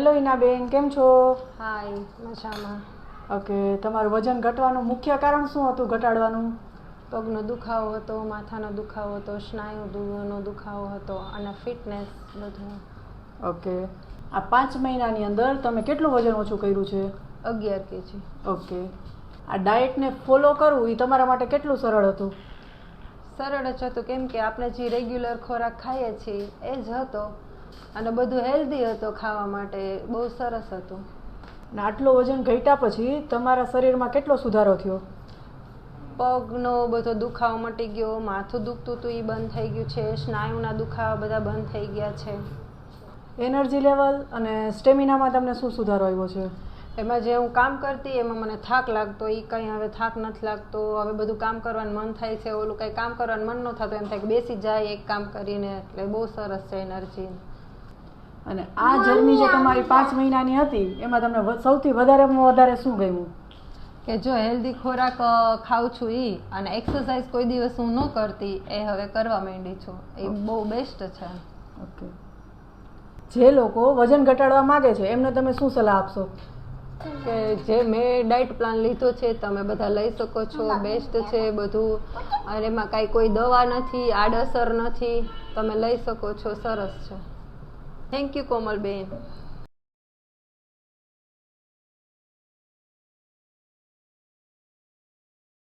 Hello હિનાબેન, કેમ છો? હાય, મજામાં. ઓકે, તમારું વજન ઘટવાનું મુખ્ય કારણ શું હતું ઘટાડવાનું? પગનો દુખાવો હતો, માથાનો દુખાવો હતો, સ્નાયુનો દુખાવો હતો અને ફિટનેસ બધું. ઓકે, આ 5 મહિનાની અંદર તમે કેટલું વજન ઓછું કર્યું છે? 11 kg. ઓકે, આ ડાયટને ફોલો કરવું એ તમારા માટે કેટલું સરળ હતું? સરળ જ હતું, કેમ કે આપણે જે રેગ્યુલર ખોરાક ખાઈએ છીએ એ જ હતો અને બધું હેલ્ધી હતો ખાવા માટે. બહુ સરસ હતું. ને આટલું વજન ઘટ્યા પછી તમારા શરીરમાં કેટલો સુધારો થયો? પગનો બધો દુખાવો મટી ગયો, માથું દુખતું હતું એ બંધ થઈ ગયું છે, સ્નાયુના દુખાવા બધા બંધ થઈ ગયા છે. એનર્જી લેવલ અને સ્ટેમિનામાં તમને શું સુધારો આવ્યો છે? એમાં જે હું કામ કરતી એમાં મને થાક લાગતો, એ કંઈ હવે થાક નથી લાગતો. હવે બધું કામ કરવાનું મન થાય છે. ઓલું કંઈ કામ કરવાનું મન ન થતું, એમ થાય કે બેસી જાય એક કામ કરીને. એટલે બહુ સરસ છે એનર્જી. અને આ જર્ની જે તમારી 5 મહિનાની હતી એમાં તમને સૌથી વધારેમાં વધારે શું ગમ્યું? કે જો હેલ્ધી ખોરાક ખાઉં છું એ અને એક્સરસાઇઝ કોઈ દિવસ હું ન કરતી એ હવે કરવા માંડી છું. એ બહુ બેસ્ટ છે. ઓકે, જે લોકો વજન ઘટાડવા માગે છે એમને તમે શું સલાહ આપશો? કે જે મેં ડાયટ પ્લાન લીધો છે તમે બધા લઈ શકો છો. બેસ્ટ છે બધું અને એમાં કાંઈ કોઈ દવા નથી, આડઅસર નથી. તમે લઈ શકો છો. સરસ છે. Thank you Komalben.